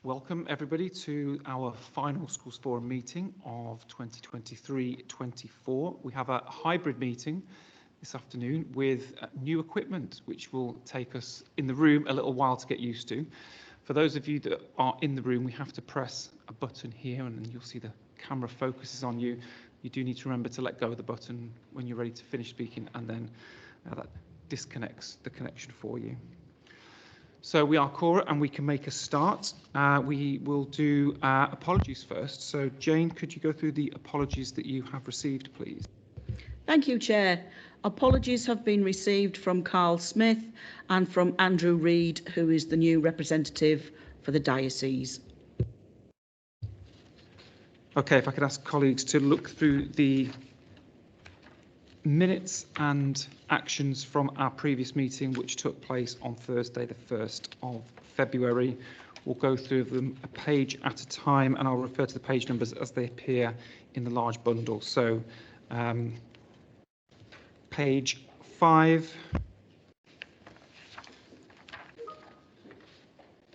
Welcome everybody to our final Schools Forum meeting of 2023-24. We have a hybrid meeting this afternoon with new equipment, which will take us in the room a little while to get used to. For those of you that are in the room, we have to press a button here and then you'll see the camera focuses on you. You do need to remember to let go of the button when you're ready to finish speaking, and then that disconnects the connection for you. So we are Cora and we can make a start. We will do apologies first. So Jane, could you go through the apologies that you have received, please? Thank you, Chair. Apologies have been received from Carl Smith and from Andrew Reid, who is the new representative for the diocese. Okay, if I could ask colleagues to look through the minutes and actions from our previous meeting, which took place on Thursday, the 1st of February. We'll go through them a page at a time, and I'll refer to the page numbers as they appear in the large bundle. So, page 5,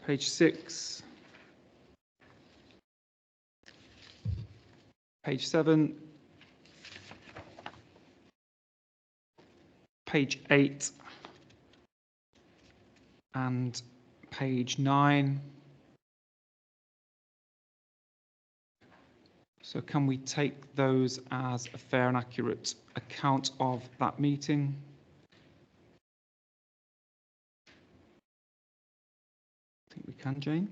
page 6, page 7, page 8, and page 9. So can we take those as a fair and accurate account of that meeting? I think we can, Jane.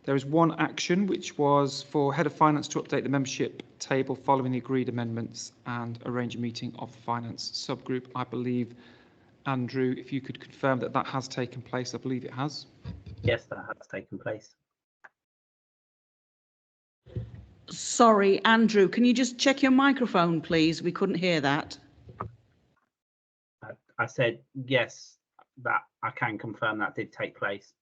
There is one action, which was for Head of Finance to update the membership table following the agreed amendments and arrange a meeting of the finance subgroup. I believe, Andrew, if you could confirm that that has taken place. I believe it has. Yes, that has taken place. Sorry, Andrew, can you just check your microphone, please? We couldn't hear that. I said yes, that I can confirm that did take place.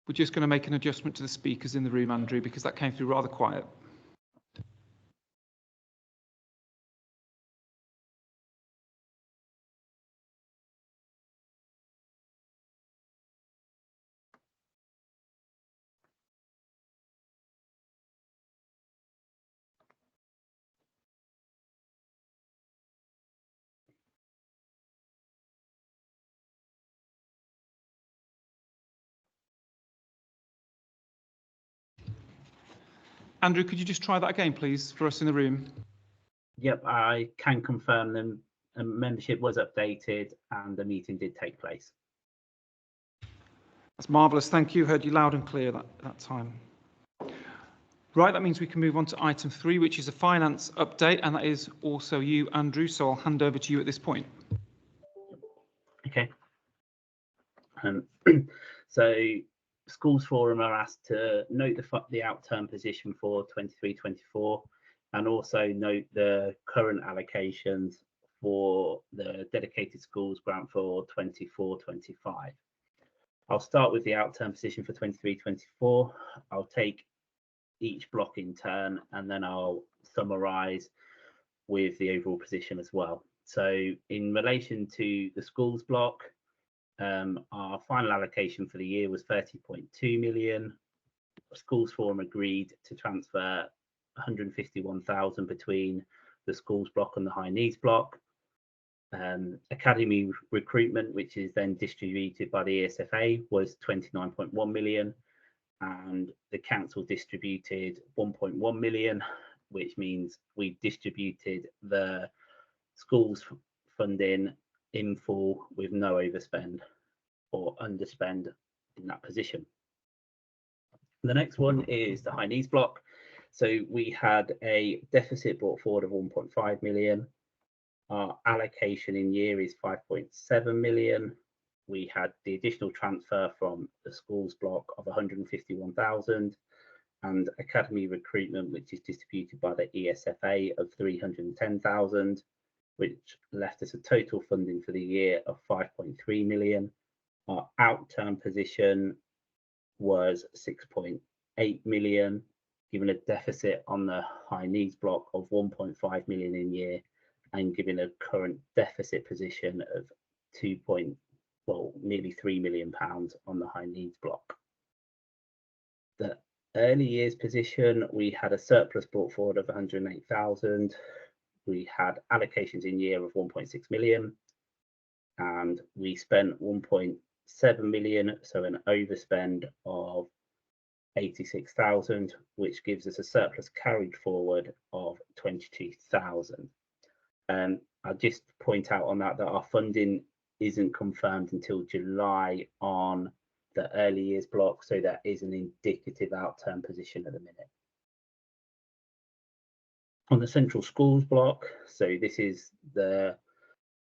We're just going to make an adjustment to the speakers in the room, Andrew, because that came through rather quiet. Andrew, could you just try that again, please, for us in the room? Yep, I can confirm them. Membership was updated and the meeting did take place. That's marvellous. Thank you. Heard you loud and clear that time. Right, that means we can move on to item 3, which is a finance update, and that is also you, Andrew. So I'll hand over to you at this point. Okay. So Schools Forum are asked to note the outturn position for 23-24 and also note the current allocations for the dedicated schools grant for 24-25. I'll start with the outturn position for 23-24. I'll take each block in turn and then I'll summarise with the overall position as well. So in relation to the schools block, our final allocation for the year was 30.2 million. Schools Forum agreed to transfer 151,000 between the schools block and the high needs block. Academy recruitment, which is then distributed by the ESFA, was 29.1 million, and the council distributed 1.1 million, which means we distributed the schools funding in full with no overspend or underspend in that position. The next one is the high needs block. So we had a deficit brought forward of 1.5 million. Our allocation in year is 5.7 million. We had the additional transfer from the schools block of 151,000 and academy recruitment, which is distributed by the ESFA, of 310,000, which left us a total funding for the year of 5.3 million. Our outturn position was 6.8 million, given a deficit on the high needs block of 1.5 million in year, and given a current deficit position of well, nearly £3 million on the high needs block. The early years position, we had a surplus brought forward of 108,000. We had allocations in year of 1.6 million, and we spent 1.7 million, so an overspend of 86,000, which gives us a surplus carried forward of 22,000. I'll just point out on that our funding isn't confirmed until July on the early years block, so that is an indicative outturn position at the minute. On the central schools block, so this is the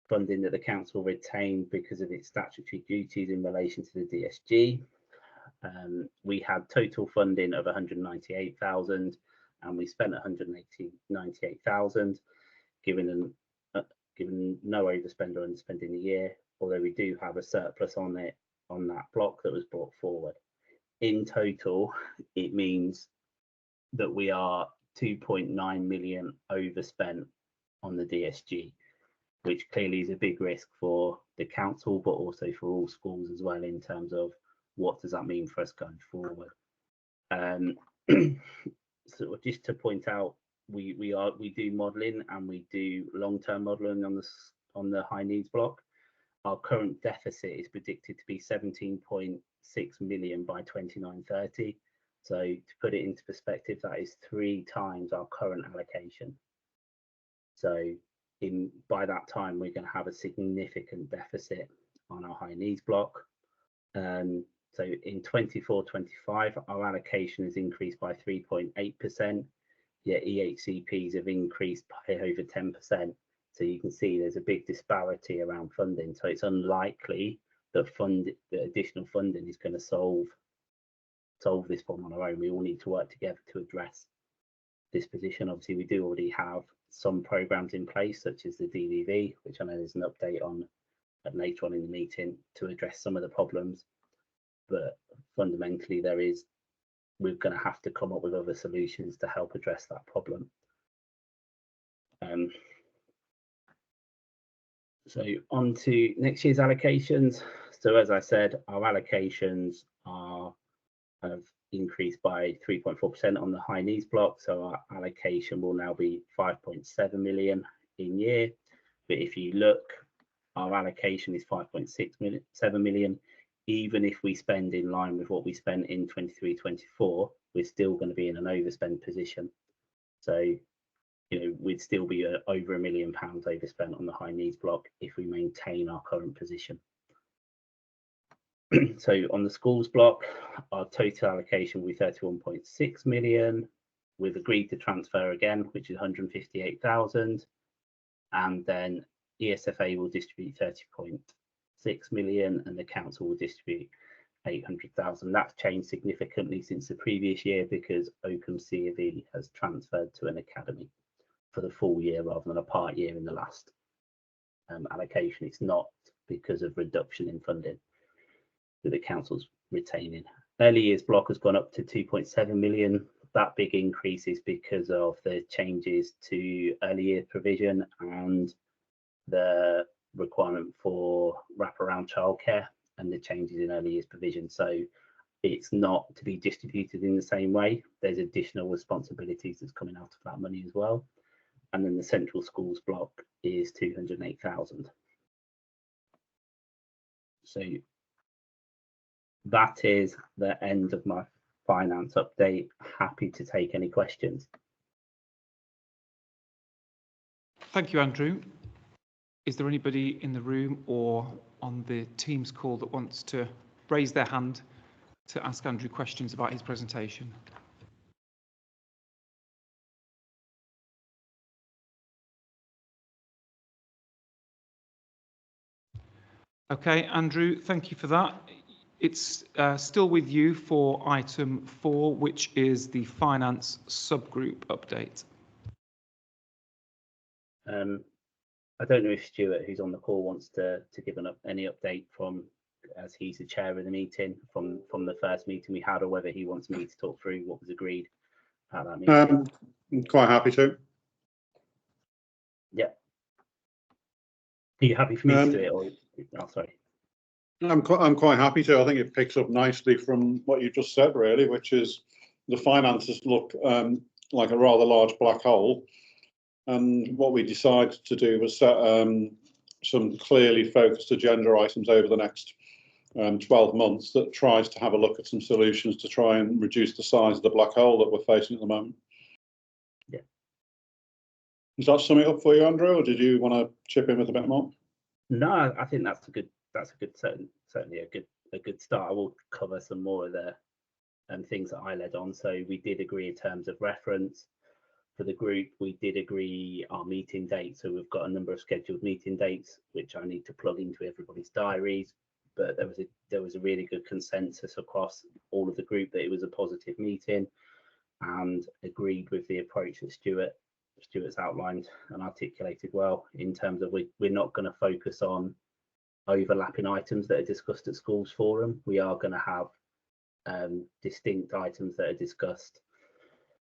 funding that the council retained because of its statutory duties in relation to the DSG. We had total funding of 198,000 and we spent 198,000, given no overspend or underspend in the year, although we do have a surplus on it on that block that was brought forward. In total, it means that we are 2.9 million overspent on the DSG, which clearly is a big risk for the council, but also for all schools as well, in terms of what does that mean for us going forward. So just to point out, we do modelling and we do long-term modelling on the high needs block. Our current deficit is predicted to be 17.6 million by 29/30. So to put it into perspective, that is 3 times our current allocation. So by that time, we're going to have a significant deficit on our high needs block. So in 24/25, our allocation has increased by 3.8%, yet EHCPs have increased by over 10%. So you can see there's a big disparity around funding. So it's unlikely that additional funding is going to solve this problem on our own. We all need to work together to address this position. Obviously, we do already have some programs in place, such as the DVV, which I know there's an update on later on in the meeting to address some of the problems. But fundamentally, we're going to have to come up with other solutions to help address that problem. So on to next year's allocations. So as I said, our allocations have increased by 3.4% on the high needs block. So our allocation will now be 5.7 million in year. But if you look, our allocation is 5.7 million. Even if we spend in line with what we spent in 23/24, we're still going to be in an overspend position. So, we'd still be over £1 million overspent on the high needs block if we maintain our current position. So on the schools block, our total allocation will be 31.6 million. We've agreed to transfer again, which is 158,000. And then ESFA will distribute 30.6 million and the council will distribute 800,000. That's changed significantly since the previous year because Oakham C of E has transferred to an academy for the full year rather than a part year in the last allocation. It's not because of reduction in funding that the council's retaining. Early years block has gone up to 2.7 million. That big increase is because of the changes to early years provision and the requirement for wraparound childcare and the changes in early years provision. So it's not to be distributed in the same way. There's additional responsibilities that's coming out of that money as well. And then the central schools block is 208,000. So that is the end of my finance update. Happy to take any questions. Thank you, Andrew. Is there anybody in the room or on the Teams call that wants to raise their hand to ask Andrew questions about his presentation? Okay, Andrew, thank you for that. It's still with you for item 4, which is the finance subgroup update. I don't know if Stuart, who's on the call, wants to give any update from, as he's the chair of the meeting, from the first meeting we had, or whether he wants me to talk through what was agreed at that meeting. I'm quite happy to. Yeah. Are you happy for me to do it? Or, oh, sorry. I'm quite happy to. I think it picks up nicely from what you just said, really, which is the finances look like a rather large black hole. And what we decided to do was set some clearly focused agenda items over the next 12 months that tries to have a look at some solutions to try and reduce the size of the black hole that we're facing at the moment. Yeah. Does that sum it up for you, Andrew, or did you want to chip in with a bit more? No, I think that's a good certainly a good start. I will cover some more of the things that I led on. So we did agree in terms of reference for the group. We did agree our meeting dates. So we've got a number of scheduled meeting dates, which I need to plug into everybody's diaries. But there was a really good consensus across all of the group that it was a positive meeting, and agreed with the approach that Stuart's outlined and articulated well, in terms of we're not going to focus on overlapping items that are discussed at Schools Forum. We are going to have distinct items that are discussed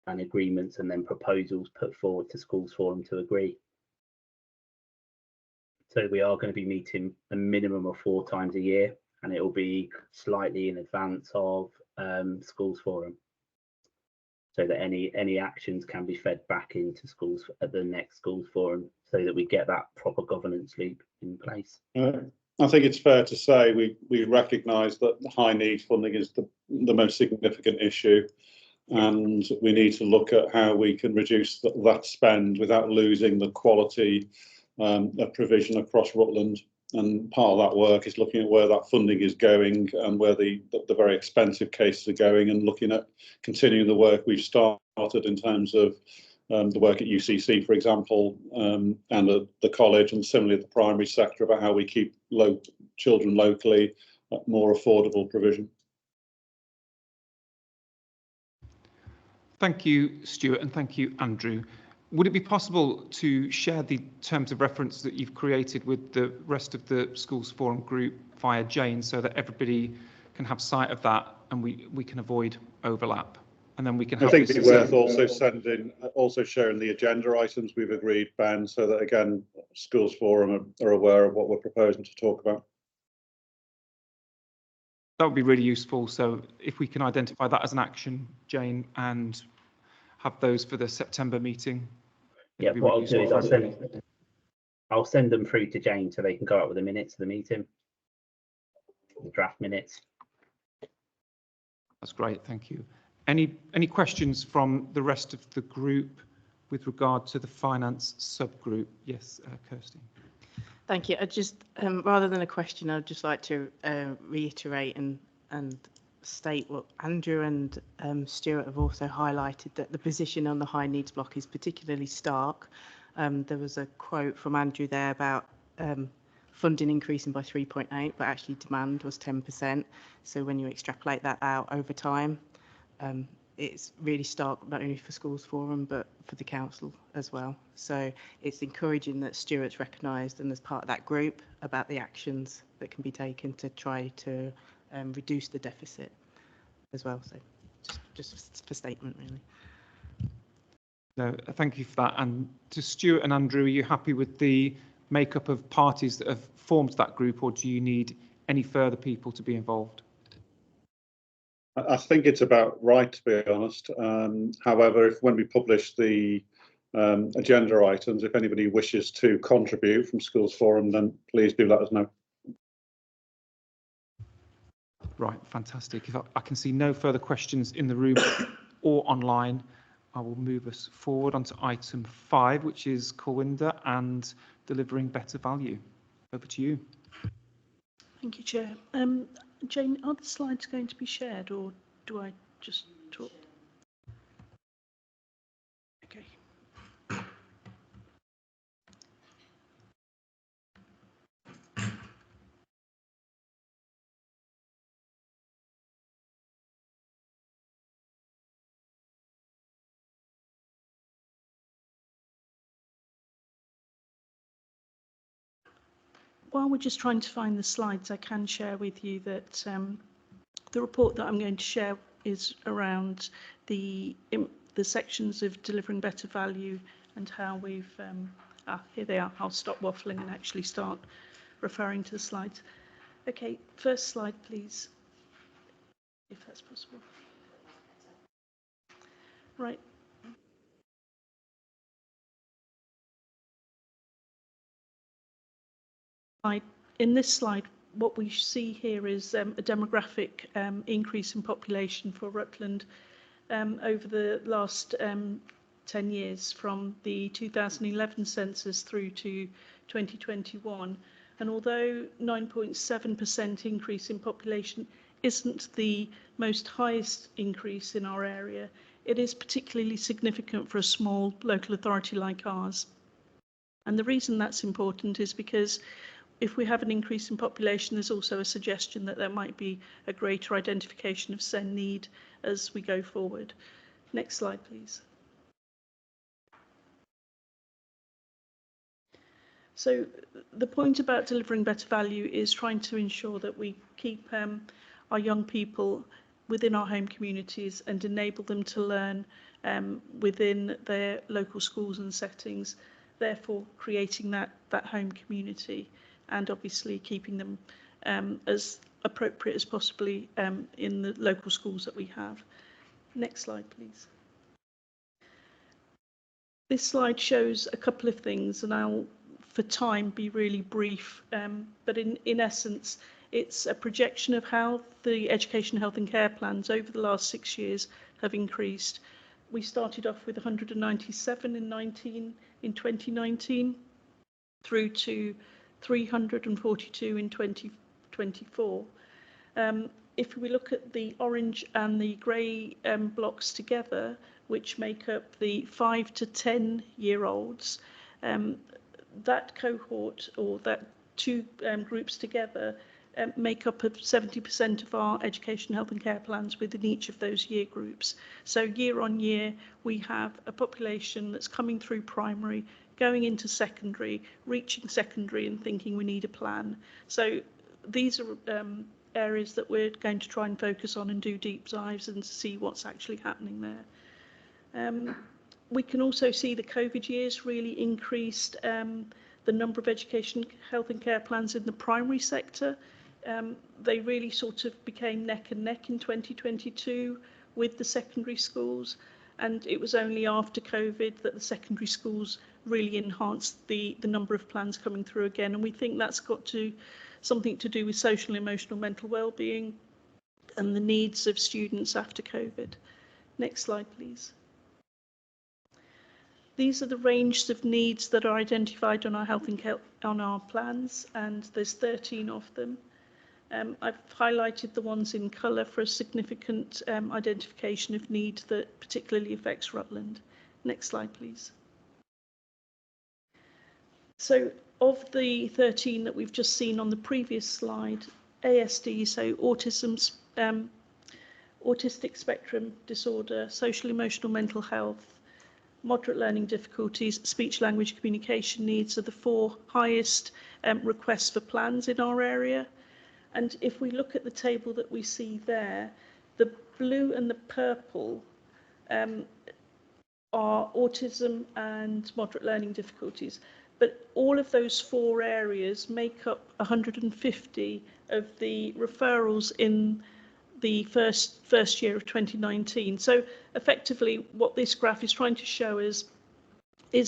and agreements, and then proposals put forward to Schools Forum to agree. So we are going to be meeting a minimum of 4 times a year, and it will be slightly in advance of Schools Forum, so that any actions can be fed back into schools at the next Schools Forum, so that we get that proper governance loop in place. I think it's fair to say we recognise that high needs funding is the most significant issue, and we need to look at how we can reduce that spend without losing the quality of provision across Rutland. And part of that work is looking at where that funding is going and where the very expensive cases are going, and looking at continuing the work we've started in terms of the work at UCC, for example, and the college, and similarly the primary sector, about how we keep children locally at more affordable provision. Thank you, Stuart, and thank you, Andrew. Would it be possible to share the terms of reference that you've created with the rest of the Schools Forum group via Jane, so that everybody can have sight of that and we can avoid overlap? And then we can have, I think it's worth also sharing the agenda items we've agreed, Ben, so that again Schools Forum are aware of what we're proposing to talk about. That would be really useful. So if we can identify that as an action, Jane, and have those for the September meeting. Yeah, what I'll do is I'll send them through to Jane so they can go out with the minutes of the meeting, the draft minutes. That's great, thank you. Any questions from the rest of the group with regard to the finance subgroup? Yes, Kirsty. Thank you. I just, rather than a question, I'd just like to reiterate and state what Andrew and Stuart have also highlighted, that the position on the high needs block is particularly stark. There was a quote from Andrew there about funding increasing by 3.8, but actually demand was 10%. So when you extrapolate that out over time, it's really stark, not only for Schools Forum, but for the council as well. So it's encouraging that Stuart's recognised, and as part of that group, about the actions that can be taken to try to reduce the deficit as well. So just for statement, really. No, thank you for that. And to Stuart and Andrew, are you happy with the makeup of parties that have formed that group, or do you need any further people to be involved? I think it's about right, to be honest. However, when we publish the agenda items, if anybody wishes to contribute from Schools Forum, then please do let us know. Right, fantastic. If I can see no further questions in the room or online, I will move us forward onto item 5, which is Colwynda and delivering better value. Over to you. Thank you, Chair. Jane, are the slides going to be shared, or do I just talk? Okay. While we're just trying to find the slides, I can share with you that the report that I'm going to share is around the sections of delivering better value and how we've, here they are, I'll stop waffling and actually start referring to the slides. Okay, first slide, please, if that's possible. Right. In this slide, what we see here is a demographic increase in population for Rutland over the last 10 years, from the 2011 census through to 2021. And although 9.7% increase in population isn't the most highest increase in our area, it is particularly significant for a small local authority like ours. And the reason that's important is because if we have an increase in population, there's also a suggestion that there might be a greater identification of SEND need as we go forward. Next slide, please. So the point about delivering better value is trying to ensure that we keep our young people within our home communities and enable them to learn within their local schools and settings, therefore creating that home community, and obviously keeping them as appropriate as possibly in the local schools that we have. Next slide, please. This slide shows a couple of things, and I'll, for time, be really brief, but in essence, it's a projection of how the education, health and care plans over the last 6 years have increased. We started off with 197 in 2019, through to 342 in 2024. If we look at the orange and the grey blocks together, which make up the 5 to 10 year olds, that cohort, or that two groups together, make up 70% of our education, health and care plans within each of those year groups. So year on year, we have a population that's coming through primary, going into secondary, reaching secondary and thinking we need a plan. So these are areas that we're going to try and focus on and do deep dives and see what's actually happening there. We can also see the COVID years really increased the number of education, health and care plans in the primary sector. They really sort of became neck and neck in 2022 with the secondary schools, and it was only after COVID that the secondary schools really enhanced the number of plans coming through again, and we think that's got something to do with social, emotional, mental well-being and the needs of students after COVID. Next slide, please. These are the ranges of needs that are identified on our health and care on our plans, and there's 13 of them. I've highlighted the ones in colour for a significant identification of need that particularly affects Rutland. Next slide, please. So of the 13 that we've just seen on the previous slide, ASD, so autistic spectrum disorder, social, emotional, mental health, moderate learning difficulties, speech, language, communication needs are the 4 highest requests for plans in our area. And if we look at the table that we see there, the blue and the purple are autism and moderate learning difficulties. But all of those 4 areas make up 150 of the referrals in the first year of 2019. So effectively, what this graph is trying to show is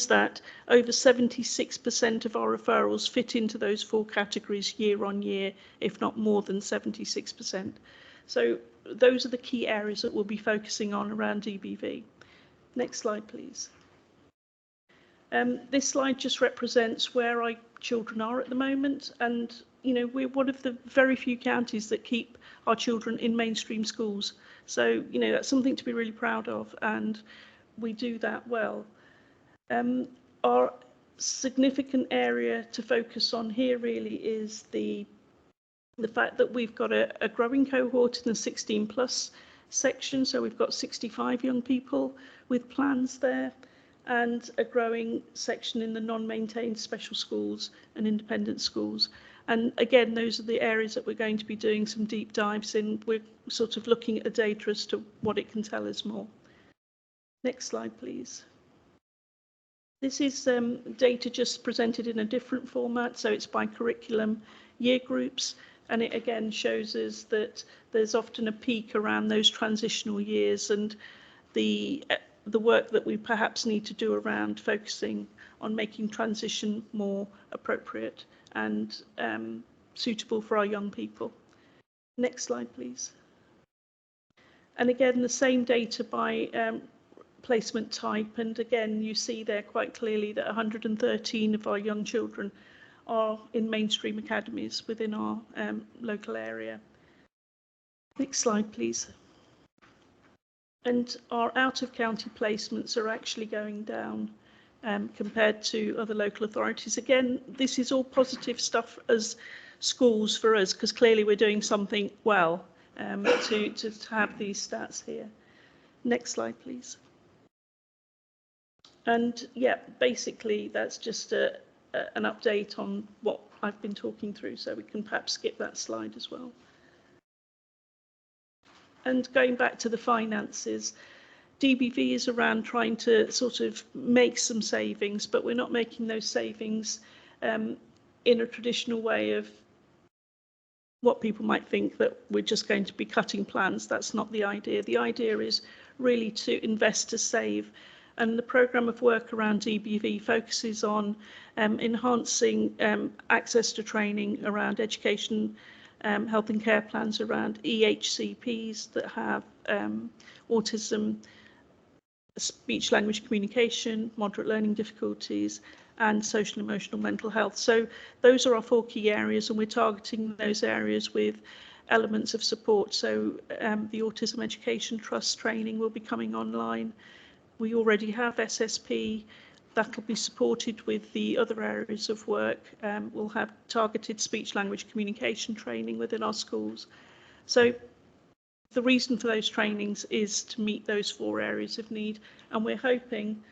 that over 76% of our referrals fit into those 4 categories year on year, if not more than 76%. So those are the key areas that we'll be focusing on around DBV. Next slide, please. This slide just represents where our children are at the moment, and you know, we're one of the very few counties that keep our children in mainstream schools. So you know, that's something to be really proud of, and we do that well. Our significant area to focus on here really is the fact that we've got a growing cohort in the 16 plus section, so we've got 65 young people with plans there, and a growing section in the non-maintained special schools and independent schools. And again, those are the areas that we're going to be doing some deep dives in. We're sort of looking at the data as to what it can tell us more. Next slide, please. This is data just presented in a different format, so it's by curriculum year groups. And it again shows us that there's often a peak around those transitional years, and the work that we perhaps need to do around focusing on making transition more appropriate and suitable for our young people. Next slide, please. And again, the same data by placement type, and again you see there quite clearly that 113 of our young children are in mainstream academies within our local area. Next slide, please. And our out-of-county placements are actually going down compared to other local authorities. Again, this is all positive stuff as schools for us, because clearly we're doing something well to have these stats here. Next slide, please. And yeah, basically that's just an update on what I've been talking through, so we can perhaps skip that slide as well. And going back to the finances, DBV is around trying to sort of make some savings, but we're not making those savings in a traditional way of what people might think, that we're just going to be cutting plans. That's not the idea. The idea is really to invest to save. And the programme of work around DBV focuses on enhancing access to training around education, health and care plans around EHCPs that have autism, speech language communication, moderate learning difficulties, and social emotional mental health. So those are our 4 key areas, and we're targeting those areas with elements of support. So the Autism Education Trust training will be coming online. We already have SSP. That'll be supported with the other areas of work. We'll have targeted speech language communication training within our schools. So the reason for those trainings is to meet those 4 areas of need, and we're hoping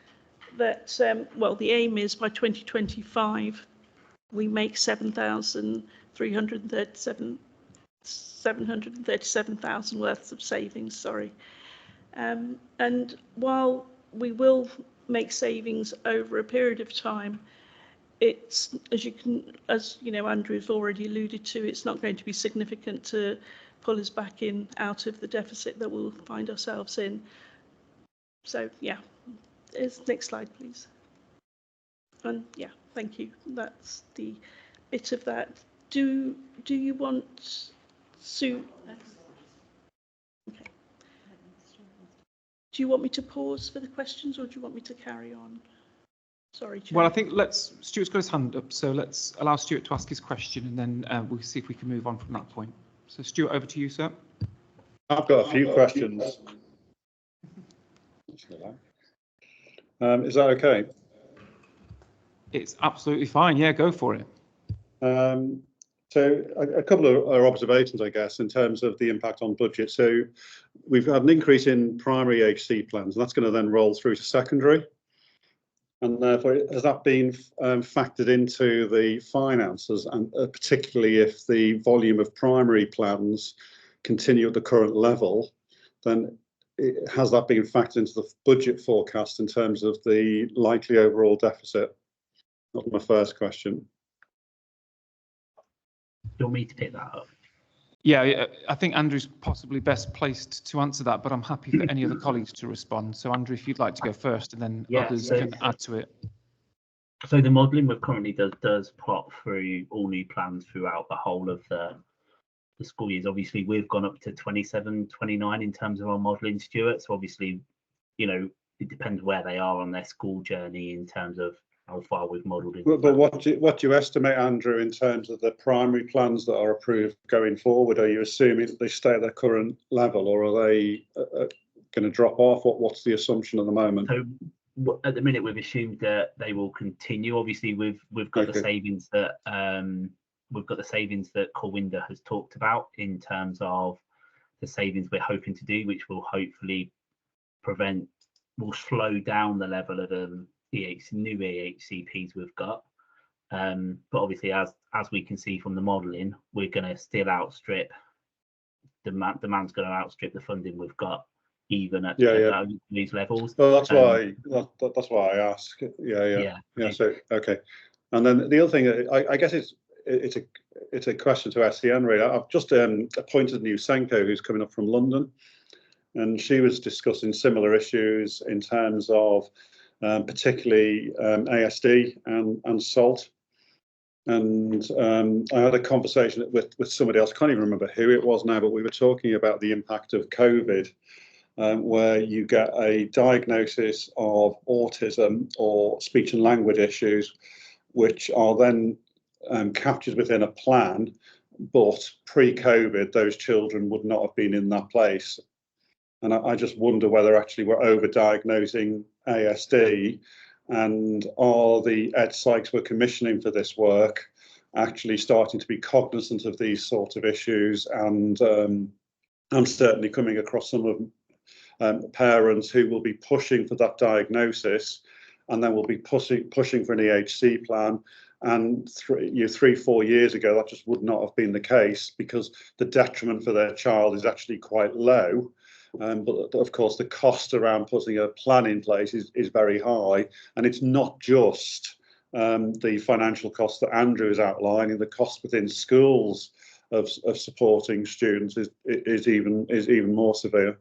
that, well, the aim is by 2025 we make 737,000 worth of savings, sorry. And while we will make savings over a period of time, it's, as you know, Andrew's already alluded to, it's not going to be significant to pull us back in out of the deficit that we'll find ourselves in. So yeah, next slide, please. And yeah, thank you. That's the bit of that. Do you want Sue? Okay. Do you want me to pause for the questions, or do you want me to carry on? Sorry, Chair. Well, I think Stuart's got his hand up, so let's allow Stuart to ask his question, and then we'll see if we can move on from that point. So Stuart, over to you, sir. I've got a few questions. Is that okay? It's absolutely fine. Yeah, go for it. So a couple of observations, I guess, in terms of the impact on budget. So we've had an increase in primary EHC plans, and that's going to then roll through to secondary. And therefore, has that been factored into the finances, and particularly if the volume of primary plans continue at the current level, then has that been factored into the budget forecast in terms of the likely overall deficit? That's my first question. Do you want me to pick that up? Yeah, I think Andrew's possibly best placed to answer that, but I'm happy for any other colleagues to respond. So Andrew, if you'd like to go first, and then others can add to it. So the modelling we've currently does plot through all new plans throughout the whole of the school years. Obviously, we've gone up to 27, 29 in terms of our modelling, Stuart. So obviously, you know, it depends where they are on their school journey in terms of how far we've modelled it. But what do you estimate, Andrew, in terms of the primary plans that are approved going forward? Are you assuming that they stay at their current level, or are they going to drop off? What's the assumption at the moment? So at the minute, we've assumed that they will continue. Obviously, we've got the savings that Corwinder has talked about in terms of the savings we're hoping to do, which will hopefully will slow down the level of new EHCPs we've got. But obviously, as we can see from the modelling, we're going to still outstrip demand's going to outstrip the funding we've got, even at these levels. Well, that's why I ask. Yeah. So okay, and then the other thing, I guess it's it's a question to SEN really. I've just appointed a new Senko who's coming up from London, and she was discussing similar issues in terms of particularly ASD and SALT. And I had a conversation with somebody else, I can't even remember who it was now, but we were talking about the impact of COVID, where you get a diagnosis of autism or speech and language issues, which are then captured within a plan, but pre-COVID, those children would not have been in that place. And I just wonder whether actually we're over-diagnosing ASD, and are the ed psychs we're commissioning for this work actually starting to be cognizant of these sorts of issues. And I'm certainly coming across some of parents who will be pushing for that diagnosis, and then will be pushing for an EHC plan. And 3-4 years ago, that just would not have been the case, because the detriment for their child is actually quite low. But of course, the cost around putting a plan in place is very high. And it's not just the financial cost that Andrew is outlining. The cost within schools of supporting students is even more severe.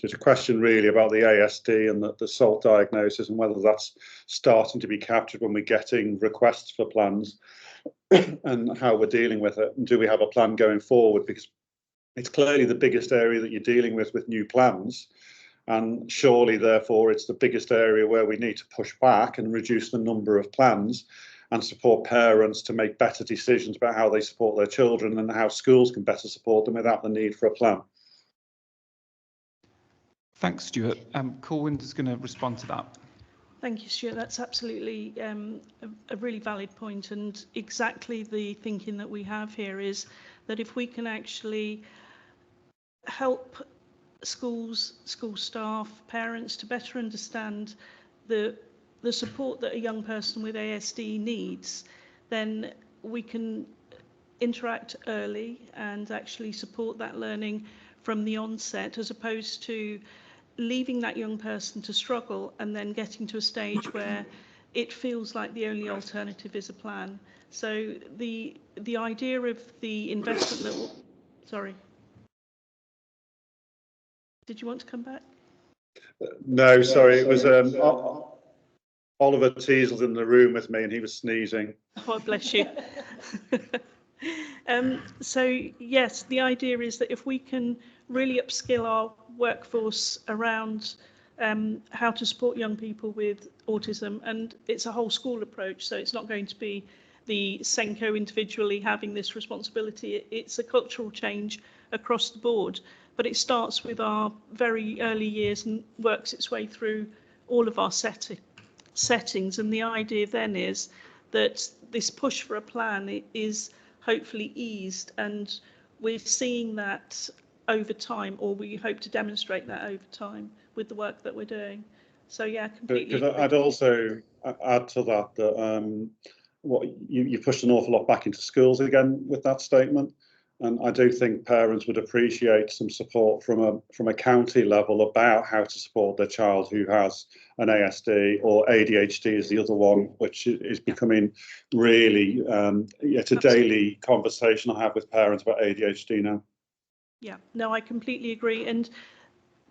It's a question really about the ASD and the SALT diagnosis, and whether that's starting to be captured when we're getting requests for plans, and how we're dealing with it. And do we have a plan going forward? Because it's clearly the biggest area that you're dealing with new plans, and surely therefore it's the biggest area where we need to push back and reduce the number of plans and support parents to make better decisions about how they support their children, and how schools can better support them without the need for a plan. Thanks, Stuart. Colwyn is going to respond to that. Thank you, Stuart. That's absolutely a really valid point, and exactly the thinking that we have here is that if we can actually help schools, school staff, parents to better understand the support that a young person with ASD needs, then we can interact early and actually support that learning from the onset, as opposed to leaving that young person to struggle and then getting to a stage where it feels like the only alternative is a plan. So the idea of the investment that will, sorry. Did you want to come back? No, sorry, it was Oliver Teasel's in the room with me and he was sneezing. Oh, bless you. So yes, the idea is that if we can really upskill our workforce around how to support young people with autism, and it's a whole school approach, so it's not going to be the Senko individually having this responsibility. It's a cultural change across the board, but it starts with our very early years and works its way through all of our settings. And the idea then is that this push for a plan is hopefully eased, and we're seeing that over time, or we hope to demonstrate that over time with the work that we're doing. So yeah, completely. Because I'd also add to that what you pushed an awful lot back into schools again with that statement, and I do think parents would appreciate some support from a county level about how to support their child who has an ASD, or ADHD is the other one, which is becoming really it's a daily conversation I have with parents about ADHD now. Yeah, no, I completely agree. And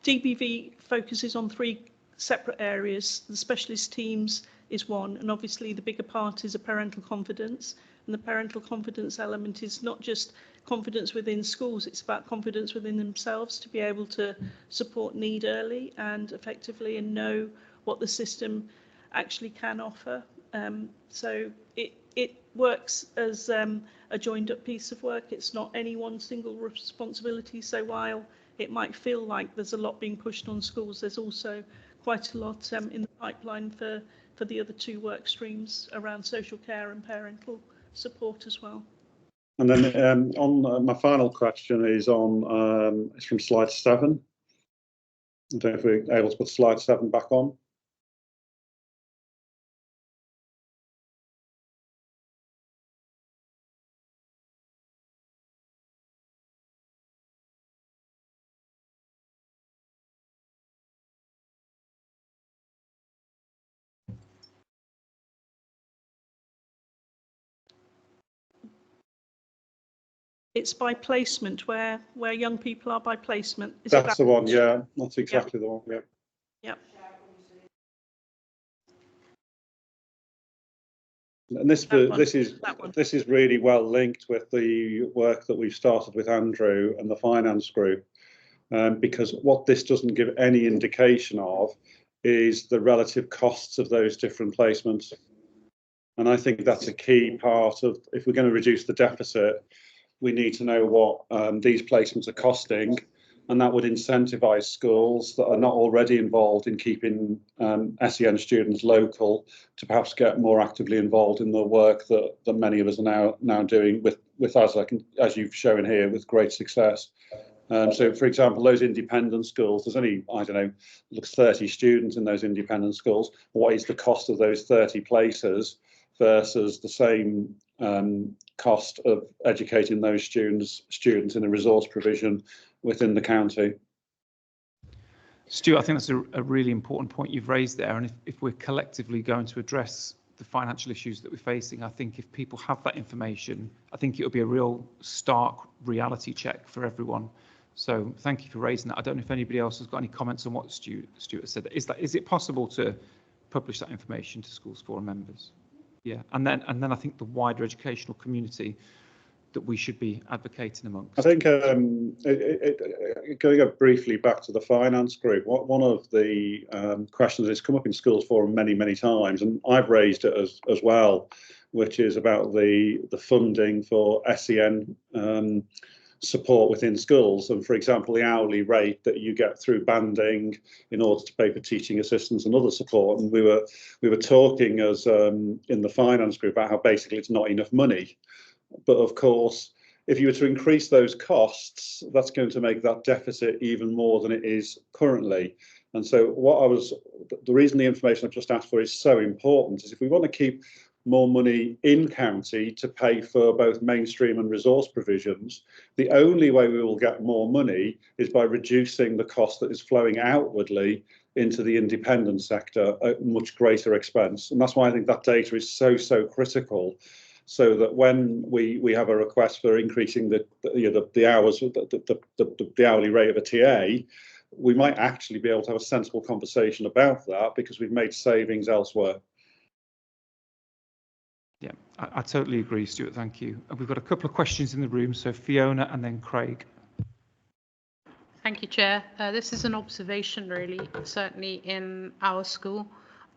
DBV focuses on 3 separate areas. The specialist teams is one, and obviously the bigger part is a parental confidence. And the parental confidence element is not just confidence within schools, it's about confidence within themselves to be able to support need early and effectively, and know what the system actually can offer. So it works as a joined up piece of work. It's not any one single responsibility. So while it might feel like there's a lot being pushed on schools, there's also quite a lot in the pipeline for the other 2 work streams around social care and parental support as well. And then on my final question is on it's from slide 7. I don't know if we're able to put slide 7 back on. It's by placement, where young people are by placement. Is That's the one, yeah. That's Yeah. exactly the one, yeah. Yeah. And this That one, this is really well linked with the work that we've started with Andrew and the finance group, because what this doesn't give any indication of is the relative costs of those different placements. And I think that's a key part of, if we're going to reduce the deficit, we need to know what these placements are costing, and that would incentivise schools that are not already involved in keeping SEN students local to perhaps get more actively involved in the work that many of us are now doing with as you've shown here, with great success. So, for example, those independent schools, there's only, I don't know, looks 30 students in those independent schools. What is the cost of those 30 places versus the same cost of educating those students in a resource provision within the county? Stu, I think that's a really important point you've raised there. And if we're collectively going to address the financial issues that we're facing, I think if people have that information, I think it'll be a real stark reality check for everyone. So thank you for raising that. I don't know if anybody else has got any comments on what Stuart said. Is it possible to publish that information to Schools Forum members? Yeah, and then I think the wider educational community that we should be advocating amongst. I think going briefly back to the finance group, one of the questions that's come up in Schools Forum many times, and I've raised it as well, which is about the funding for SEN support within schools. And for example, the hourly rate that you get through banding in order to pay for teaching assistants and other support. And we were talking as in the finance group about how basically it's not enough money. But of course, if you were to increase those costs, that's going to make that deficit even more than it is currently. And so the reason the information I've just asked for is so important is if we want to keep more money in county to pay for both mainstream and resource provisions, the only way we will get more money is by reducing the cost that is flowing outwardly into the independent sector at much greater expense. And that's why I think that data is so critical, so that when we have a request for increasing the hours, the hourly rate of a TA, we might actually be able to have a sensible conversation about that because we've made savings elsewhere. Yeah, I totally agree, Stuart. Thank you. And we've got a couple of questions in the room. So Fiona and then Craig. Thank you, Chair. This is an observation, really. Certainly in our school,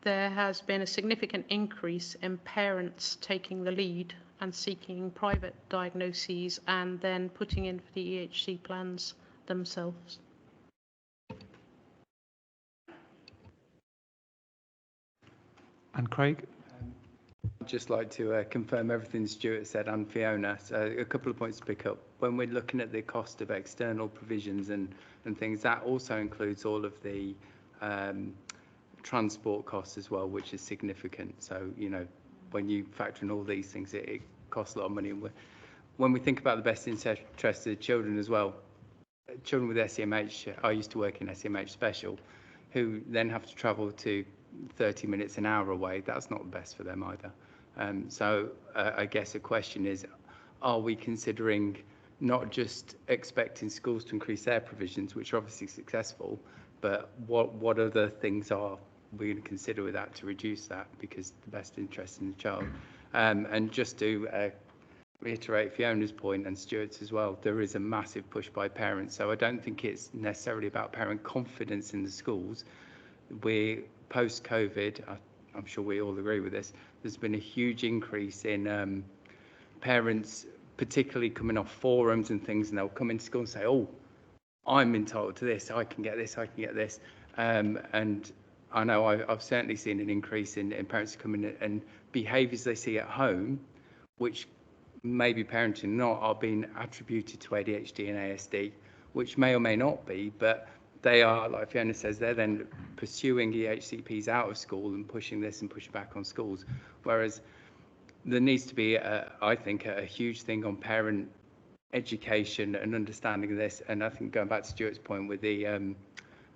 there has been a significant increase in parents taking the lead and seeking private diagnoses and then putting in for the EHC plans themselves. And Craig? I'd just like to confirm everything Stuart said and Fiona. So a couple of points to pick up. When we're looking at the cost of external provisions and things, that also includes all of the transport costs as well, which is significant. So, you know, when you factor in all these things, it costs a lot of money. When we think about the best interest of children as well, children with SEMH, I used to work in SEMH Special, who then have to travel to 30 minutes, an hour away. That's not the best for them either. So I guess the question is, are we considering not just expecting schools to increase their provisions, which are obviously successful, but what other things are we going to consider with that to reduce that, because the best interest in the child? And just to reiterate Fiona's point and Stuart's as well, there is a massive push by parents. So I don't think it's necessarily about parent confidence in the schools. We're post-COVID, I'm sure we all agree with this, there's been a huge increase in parents, particularly coming off forums and things, and they'll come into school and say, oh, I'm entitled to this, I can get this, I can get this. And I know I've certainly seen an increase in parents coming in and behaviours they see at home, which maybe parenting not, are being attributed to ADHD and ASD, which may or may not be, but they are, like Fiona says, they're then pursuing EHCPs out of school and pushing this and pushing back on schools. Whereas there needs to be, I think, a huge thing on parent education and understanding of this. And I think going back to Stuart's point with the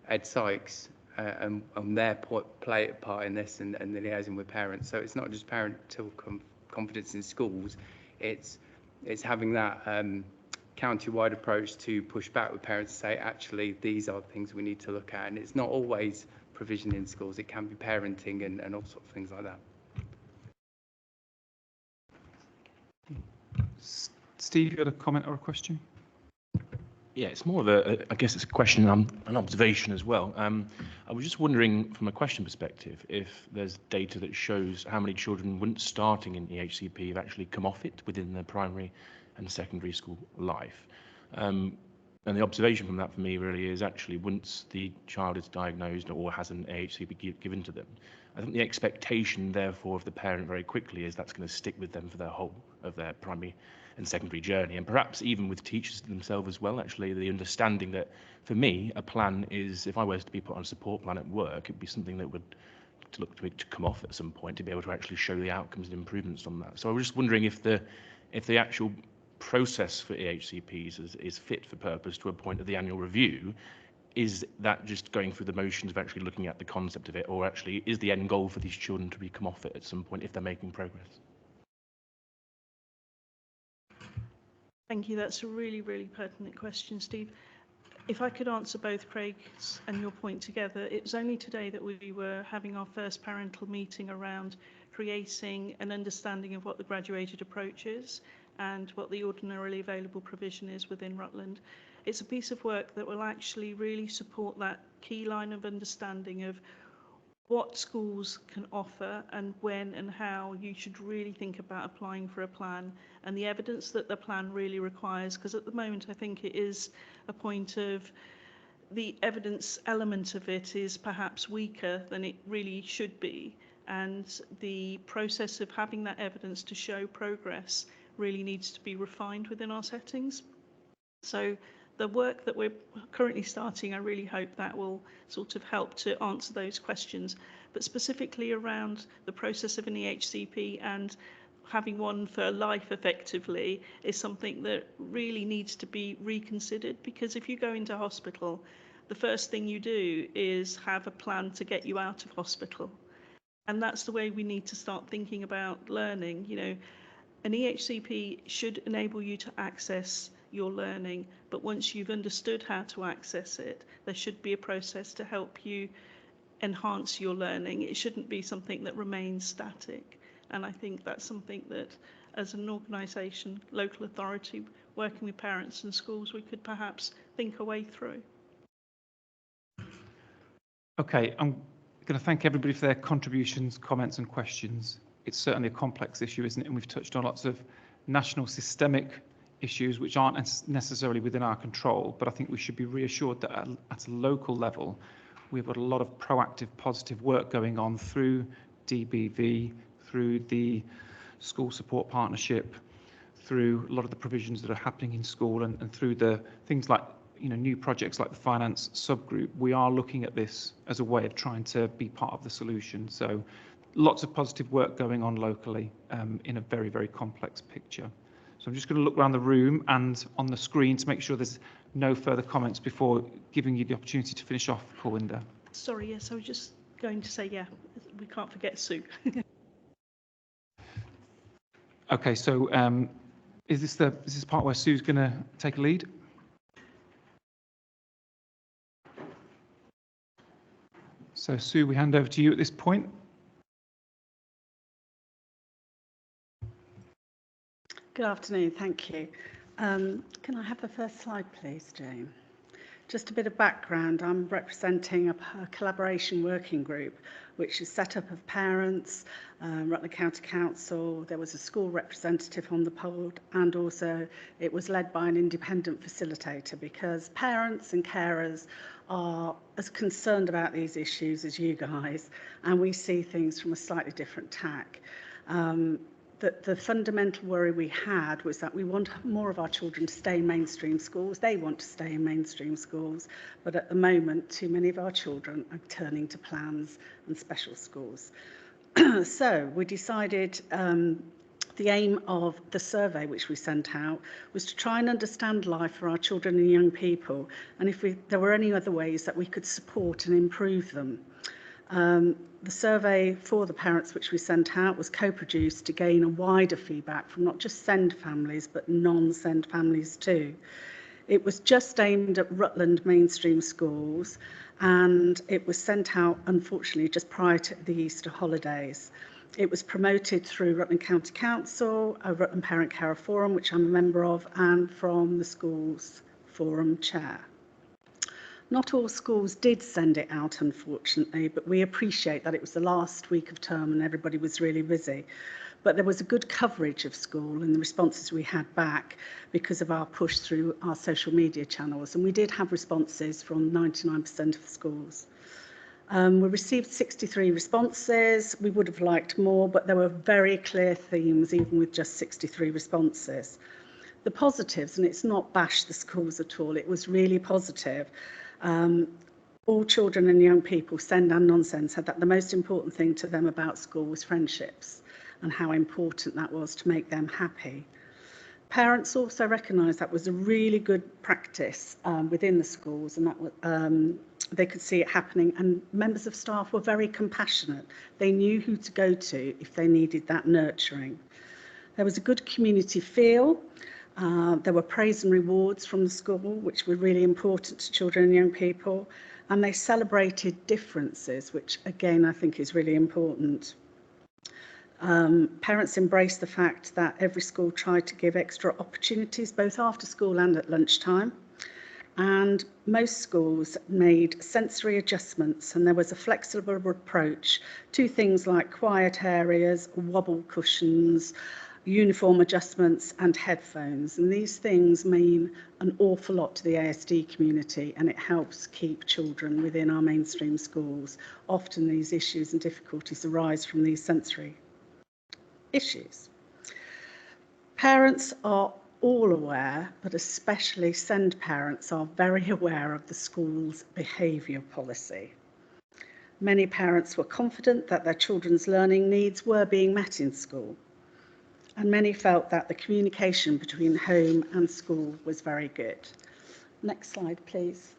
Ed Sykes and their play part in this and the liaison with parents. So it's not just parental confidence in schools, it's having that county-wide approach to push back with parents to say, actually, these are things we need to look at. And it's not always provision in schools. It can be parenting and all sorts of things like that. Steve, you had a comment or a question? Yeah, it's more of I guess it's a question, an observation as well. I was just wondering from a question perspective, if there's data that shows how many children, once starting in EHCP, have actually come off it within their primary and secondary school life. And the observation from that for me really is actually once the child is diagnosed or has an EHCP given to them, I think the expectation therefore of the parent very quickly is that's going to stick with them for their whole of their primary and secondary journey, and perhaps even with teachers themselves as well. Actually, the understanding that for me a plan is, if I was to be put on a support plan at work, it'd be something that would to look to come off at some point to be able to actually show the outcomes and improvements on that. So I was just wondering if the actual process for EHCPs is fit for purpose to a point of the annual review. Is that just going through the motions of actually looking at the concept of it, or actually is the end goal for these children to come off it at some point if they're making progress? Thank you. That's a really, really pertinent question, Steve. If I could answer both Craig's and your point together, it was only today that we were having our first parental meeting around creating an understanding of what the graduated approach is and what the ordinarily available provision is within Rutland. It's a piece of work that will actually really support that key line of understanding of what schools can offer and when and how you should really think about applying for a plan, and the evidence that the plan really requires, because at the moment I think it is a point of the evidence element of it is perhaps weaker than it really should be, and the process of having that evidence to show progress really needs to be refined within our settings. So the work that we're currently starting, I really hope that will sort of help to answer those questions, but specifically around the process of an EHCP and having one for life effectively is something that really needs to be reconsidered, because if you go into hospital, the first thing you do is have a plan to get you out of hospital. And that's the way we need to start thinking about learning. You know, an EHCP should enable you to access your learning, but once you've understood how to access it, there should be a process to help you enhance your learning. It shouldn't be something that remains static. And I think that's something that, as an organisation, local authority, working with parents and schools, we could perhaps think a way through. Okay, I'm going to thank everybody for their contributions, comments and questions. It's certainly a complex issue, isn't it? And we've touched on lots of national systemic issues which aren't necessarily within our control, but I think we should be reassured that at a local level, we've got a lot of proactive, positive work going on through DBV, through the school support partnership, through a lot of the provisions that are happening in school, and through the things like, you know, new projects like the finance subgroup. We are looking at this as a way of trying to be part of the solution. So lots of positive work going on locally in a very, very complex picture. So I'm just going to look around the room and on the screen to make sure there's no further comments before giving you the opportunity to finish off, Paulwinder. Sorry, yes, I was just going to say, yeah, we can't forget Sue. Okay, so is this part where Sue's going to take a lead? So Sue, we hand over to you at this point. Good afternoon, thank you. Can I have the first slide, please, Jane? Just a bit of background. I'm representing a collaboration working group, which is set up of parents, Rutland County Council. There was a school representative on the board, and also it was led by an independent facilitator, because parents and carers are as concerned about these issues as you guys, and we see things from a slightly different tack. The fundamental worry we had was that we want more of our children to stay in mainstream schools. They want to stay in mainstream schools, but at the moment, too many of our children are turning to plans and special schools. So we decided the aim of the survey which we sent out was to try and understand life for our children and young people, and if there were any other ways that we could support and improve them. The survey for the parents which we sent out was co-produced to gain a wider feedback from not just SEND families but non-SEND families too. It was just aimed at Rutland mainstream schools, and it was sent out unfortunately just prior to the Easter holidays. It was promoted through Rutland County Council, a Rutland Parent Carer Forum, which I'm a member of, and from the Schools Forum Chair. Not all schools did send it out, unfortunately, but we appreciate that it was the last week of term and everybody was really busy. But there was a good coverage of school and the responses we had back because of our push through our social media channels. And we did have responses from 99% of the schools. We received 63 responses. We would have liked more, but there were very clear themes, even with just 63 responses. The positives, and it's not bash the schools at all, it was really positive. All children and young people, SEND and non-SEND, said that the most important thing to them about school was friendships and how important that was to make them happy. Parents also recognised that was a really good practice within the schools, and that they could see it happening, and members of staff were very compassionate. They knew who to go to if they needed that nurturing. There was a good community feel. There were praise and rewards from the school, which were really important to children and young people, and they celebrated differences, which again I think is really important. Parents embraced the fact that every school tried to give extra opportunities both after school and at lunchtime, and most schools made sensory adjustments, and there was a flexible approach to things like quiet areas, wobble cushions, uniform adjustments and headphones, and these things mean an awful lot to the ASD community, and it helps keep children within our mainstream schools. Often these issues and difficulties arise from these sensory issues. Parents are all aware, but especially SEND parents are very aware of the school's behaviour policy. Many parents were confident that their children's learning needs were being met in school, and many felt that the communication between home and school was very good. Next slide, please.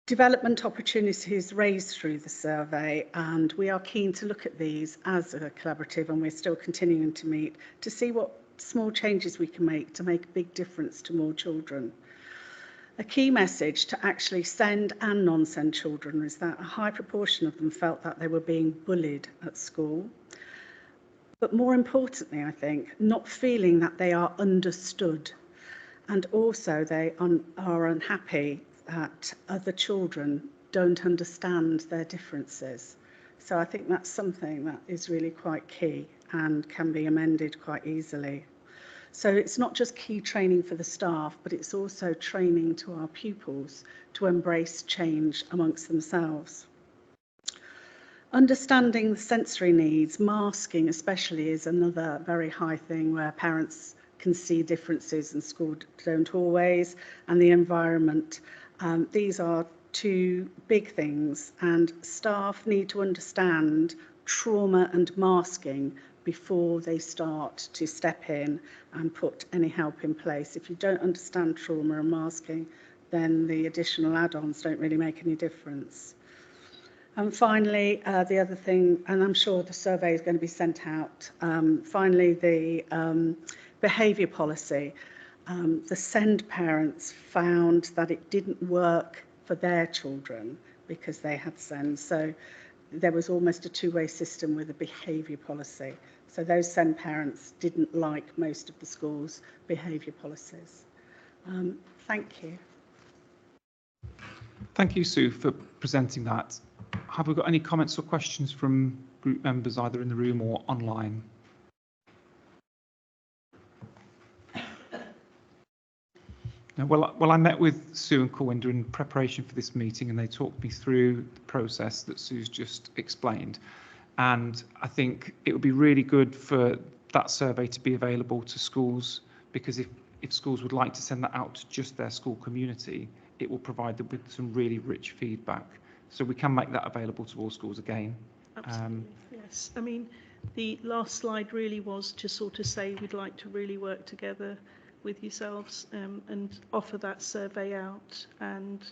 Development opportunities raised through the survey, and we are keen to look at these as a collaborative, and we're still continuing to meet to see what small changes we can make to make a big difference to more children. A key message to actually SEND and non-SEND children is that a high proportion of them felt that they were being bullied at school, but more importantly, I think, not feeling that they are understood, and also they are unhappy that other children don't understand their differences. So I think that's something that is really quite key and can be amended quite easily. So it's not just key training for the staff, but it's also training to our pupils to embrace change amongst themselves. Understanding the sensory needs, masking especially, is another very high thing where parents can see differences and school don't always, and the environment. These are two big things, and staff need to understand trauma and masking before they start to step in and put any help in place. If you don't understand trauma and masking, then the additional add-ons don't really make any difference. And finally, the other thing, and I'm sure the survey is going to be sent out, finally the behaviour policy. The SEND parents found that it didn't work for their children because they had SEND. So there was almost a two-way system with a behaviour policy. So those SEND parents didn't like most of the school's behaviour policies. Thank you. Thank you, Sue, for presenting that. Have we got any comments or questions from group members either in the room or online? No, well, I met with Sue and Corwinder in preparation for this meeting, and they talked me through the process that Sue's just explained. And I think it would be really good for that survey to be available to schools, because if schools would like to send that out to just their school community, it will provide them with some really rich feedback. So we can make that available to all schools again. Absolutely, yes. I mean, the last slide really was to sort of say we'd like to really work together with yourselves and offer that survey out, and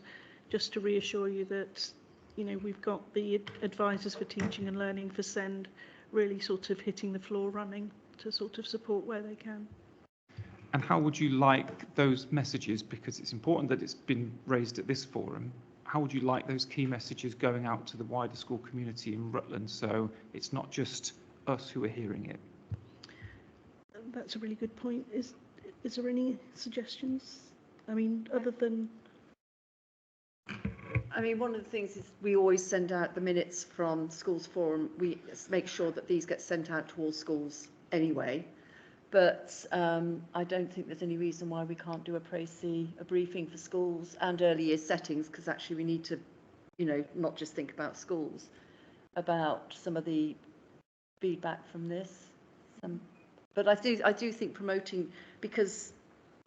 just to reassure you that, you know, we've got the advisors for teaching and learning for SEND really sort of hitting the floor running to sort of support where they can. And how would you like those messages, because it's important that it's been raised at this forum, how would you like those key messages going out to the wider school community in Rutland, so it's not just us who are hearing it? That's a really good point. Is there any suggestions? I mean, other than... I mean, one of the things is we always send out the minutes from Schools Forum. We make sure that these get sent out to all schools anyway. But I don't think there's any reason why we can't do a briefing for schools and early years settings, because actually we need to, you know, not just think about schools, about some of the feedback from this. But I do think promoting, because,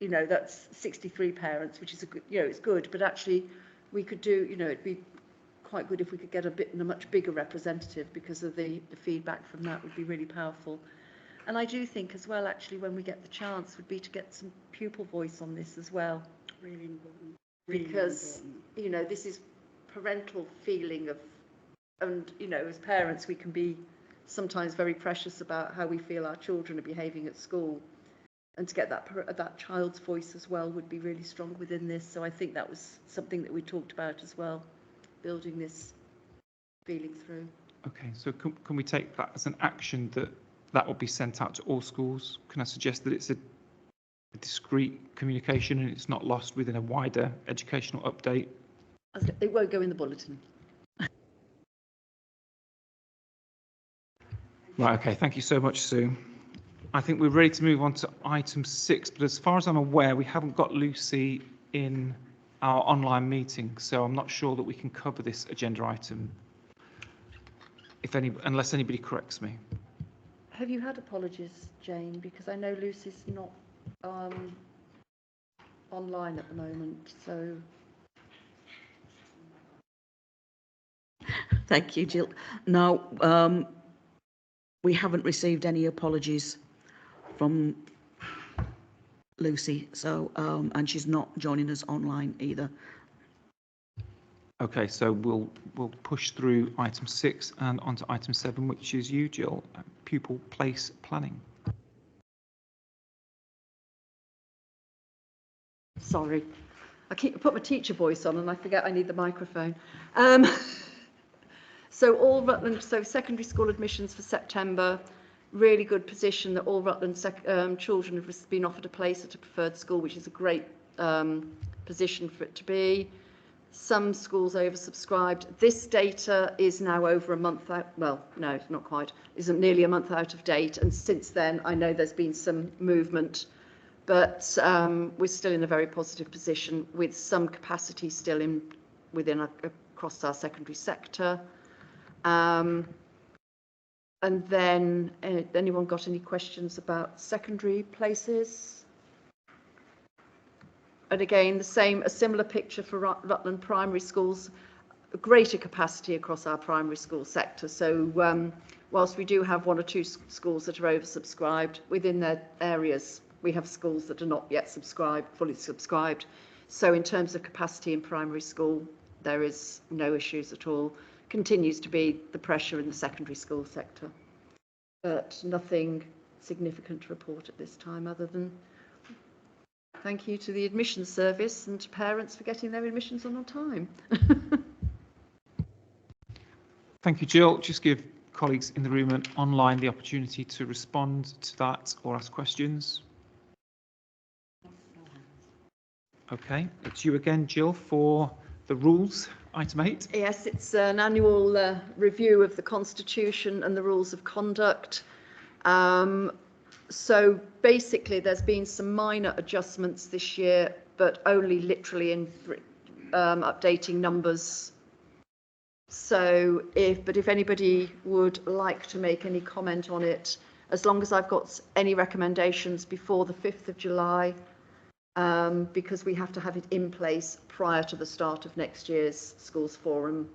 you know, that's 63 parents, which is a good, you know, it's good, but actually we could do, you know, it'd be quite good if we could get a much bigger representative, because of the feedback from that would be really powerful. And I do think as well, actually, when we get the chance, would be to get some pupil voice on this as well. Really important. Because, you know, this is parental feeling of, and, you know, as parents, we can be sometimes very precious about how we feel our children are behaving at school. And to get that child's voice as well would be really strong within this. So I think that was something that we talked about as well, building this feeling through. Okay, so can we take that as an action that will be sent out to all schools? Can I suggest that it's a discrete communication and it's not lost within a wider educational update? It won't go in the bulletin. Right, okay, thank you so much, Sue. I think we're ready to move on to item 6, but as far as I'm aware, we haven't got Lucy in our online meeting, so I'm not sure that we can cover this agenda item, unless anybody corrects me. Have you had apologies, Jane? Because I know Lucy's not online at the moment, so... Thank you, Jill. No, we haven't received any apologies from Lucy, so and she's not joining us online either. Okay, so we'll push through item 6 and onto item 7, which is you, Jill, pupil place planning. Sorry, I put my teacher voice on and I forget I need the microphone. So all Rutland, so secondary school admissions for September, really good position that all Rutland children have been offered a place at a preferred school, which is a great position for it to be. Some schools oversubscribed. This data is now over a month out. Well, no, not quite. Isn't nearly a month out of date. And since then, I know there's been some movement, but we're still in a very positive position with some capacity still across our secondary sector. And then, anyone got any questions about secondary places? And again, a similar picture for Rutland primary schools, a greater capacity across our primary school sector. So whilst we do have 1 or 2 schools that are oversubscribed, within their areas, we have schools that are not yet fully subscribed. So in terms of capacity in primary school, there is no issues at all. Continues to be the pressure in the secondary school sector, but nothing significant to report at this time, other than thank you to the admissions service and to parents for getting their admissions on time. Thank you, Jill. Just give colleagues in the room and online the opportunity to respond to that or ask questions. Okay, it's you again, Jill, for the rules, item 8. Yes, it's an annual review of the Constitution and the rules of conduct. So basically, there's been some minor adjustments this year, but only literally in updating numbers. So if anybody would like to make any comment on it, as long as I've got any recommendations before the 5th of July, because we have to have it in place prior to the start of next year's Schools Forum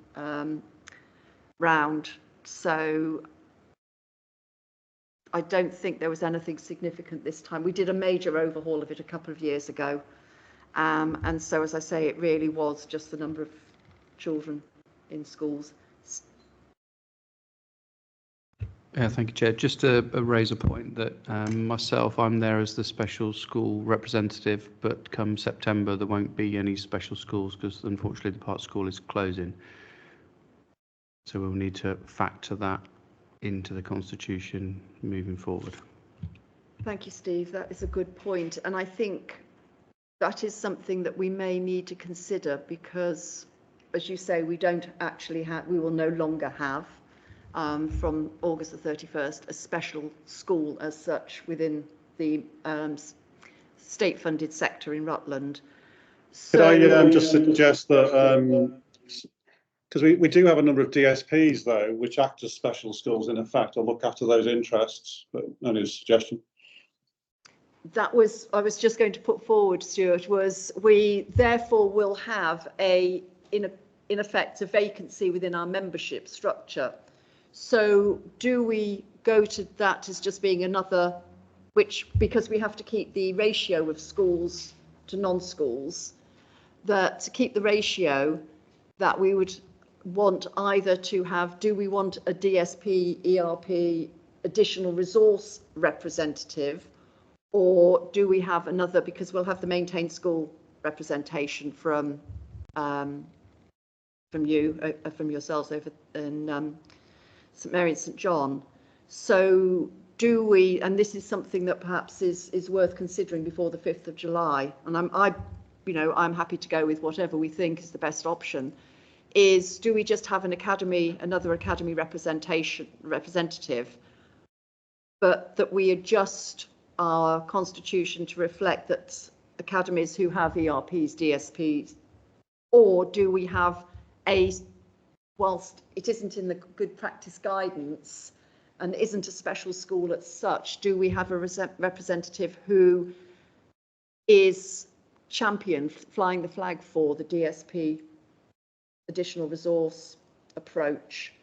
round. So I don't think there was anything significant this time. We did a major overhaul of it a couple of years ago. And so, as I say, it really was just the number of children in schools. Thank you, Chair. Just to raise a point that myself, I'm there as the special school representative, but come September there won't be any special schools because unfortunately the Park School is closing. So we'll need to factor that into the constitution moving forward. Thank you, Steve. That is a good point. And I think that is something that we may need to consider because, as you say, we don't actually have, we will no longer have from August the 31st, a special school as such within the state-funded sector in Rutland. Could I just suggest that, because we do have a number of DSPs though, which act as special schools in effect, or look after those interests, but only a suggestion. That was, I was just going to put forward, Stuart, was we therefore will have in effect, a vacancy within our membership structure. So do we go to that as just being another, which, because we have to keep the ratio of schools to non-schools, that to keep the ratio that we would want either to have, do we want a DSP, ERP, additional resource representative, or do we have another, because we'll have the maintained school representation from you, from yourselves over in St Mary and St John. So do we, and this is something that perhaps is worth considering before the 5th of July, and I'm happy to go with whatever we think is the best option, is do we just have another academy representative, but that we adjust our constitution to reflect that academies who have ERPs, DSPs, or do we have whilst it isn't in the good practice guidance and isn't a special school as such, do we have a representative who is flying the flag for the DSP additional resource approach?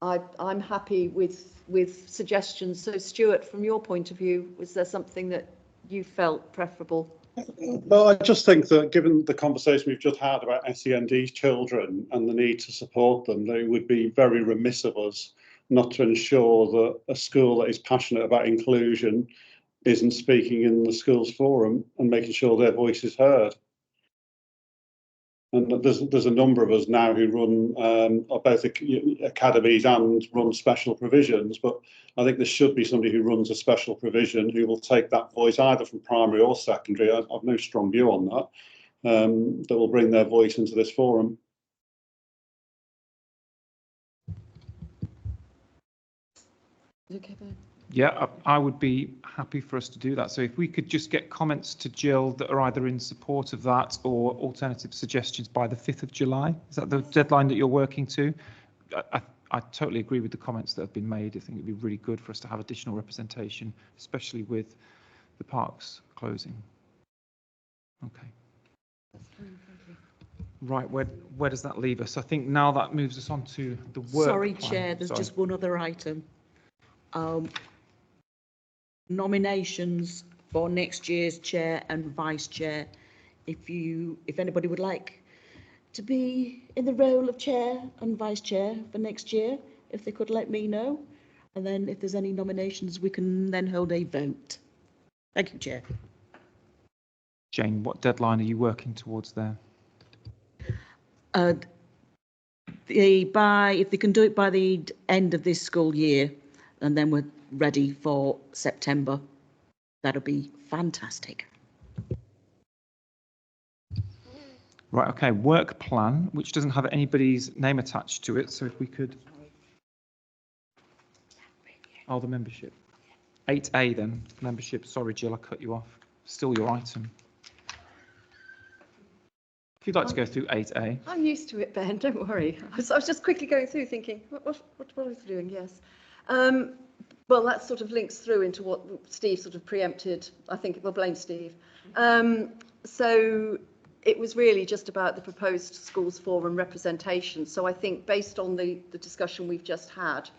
I'm happy with suggestions. So Stuart, from your point of view, was there something that you felt preferable? Well, I just think that given the conversation we've just had about SEND children and the need to support them, that it would be very remiss of us not to ensure that a school that is passionate about inclusion isn't speaking in the schools forum and making sure their voice is heard. And there's a number of us now who run both academies and run special provisions, but I think there should be somebody who runs a special provision who will take that voice either from primary or secondary. I've no strong view on that, that will bring their voice into this forum. Okay, Ben. Yeah, I would be happy for us to do that. So if we could just get comments to Jill that are either in support of that or alternative suggestions by the 5th of July. Is that the deadline that you're working to? I totally agree with the comments that have been made. I think it'd be really good for us to have additional representation, especially with the parks closing. Okay. That's fine, thank you. Right, where does that leave us? I think now that moves us on to the work Sorry, plan. Chair, there's just one other item. Nominations for next year's chair and vice chair. If anybody would like to be in the role of chair and vice chair for next year, if they could let me know, and then if there's any nominations, we can then hold a vote. Thank you, Chair. Jane, what deadline are you working towards there? If they can do it by the end of this school year, and then we're ready for September, that'll be fantastic. Right, okay, work plan, which doesn't have anybody's name attached to it. So if we could. Oh, the membership. 8A then, membership. Sorry, Jill, I cut you off. Still your item. If you'd like to go through 8A. I'm used to it, Ben, don't worry. I was just quickly going through thinking, what was I doing? Yes. Well, that sort of links through into what Steve sort of preempted. I think we'll blame Steve. So it was really just about the proposed schools forum representation. So I think based on the discussion we've just had,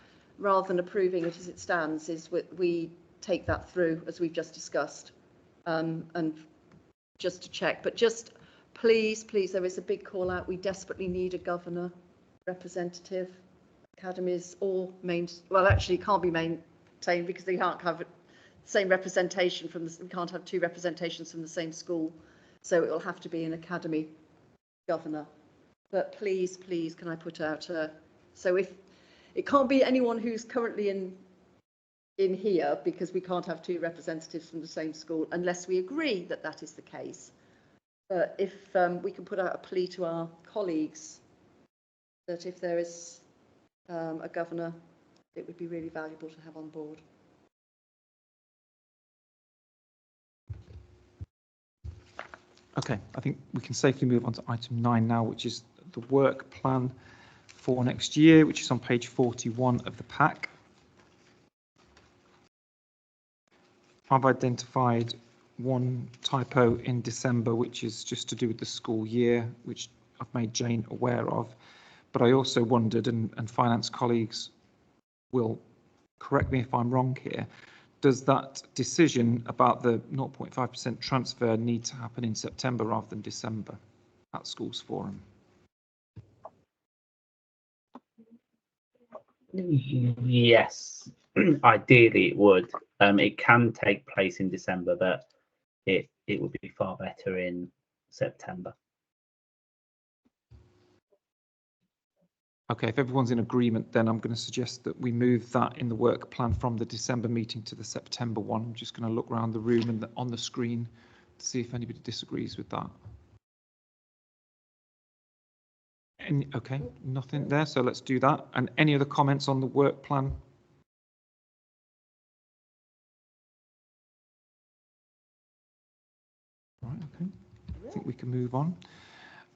rather than approving it as it stands, is we take that through as we've just discussed, and just to check. But just please, there is a big call out. We desperately need a governor representative. Academies all well, actually can't be maintained because they can't have the same representation from we can't have two representations from the same school. So it will have to be an academy governor. But please, can I put out so if it can't be anyone who's currently in here, because we can't have two representatives from the same school unless we agree that that is the case. But if we can put out a plea to our colleagues that if there is a governor, it would be really valuable to have on board. Okay, I think we can safely move on to item 9 now, which is the work plan for next year, which is on page 41 of the pack. I've identified one typo in December, which is just to do with the school year, which I've made Jane aware of. But I also wondered, and finance colleagues will correct me if I'm wrong here, does that decision about the 0.5% transfer need to happen in September rather than December at Schools Forum? Yes, ideally it would. It can take place in December, but it would be far better in September. Okay, if everyone's in agreement, then I'm going to suggest that we move that in the work plan from the December meeting to the September one. I'm just going to look around the room and on the screen to see if anybody disagrees with that. Okay, nothing there, so let's do that. And any other comments on the work plan? Right, okay, I think we can move on.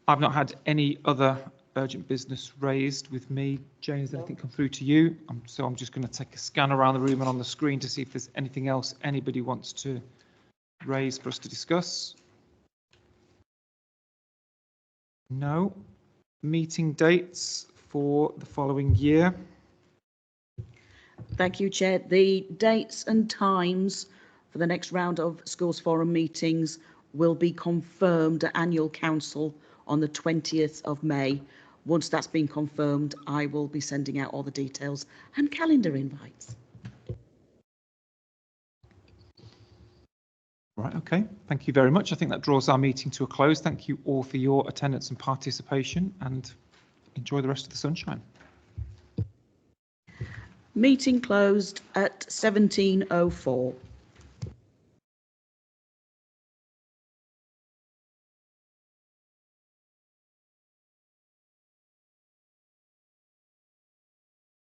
I've not had any other urgent business raised with me. Jane, has anything come through to you? So I'm just going to take a scan around the room and on the screen to see if there's anything else anybody wants to raise for us to discuss. No. Meeting dates for the following year. Thank you, Chair. The dates and times for the next round of Schools Forum meetings will be confirmed at Annual Council on the 20th of May. Once that's been confirmed, I will be sending out all the details and calendar invites. Right, okay, thank you very much. I think that draws our meeting to a close. Thank you all for your attendance and participation, and enjoy the rest of the sunshine. Meeting closed at 17:04.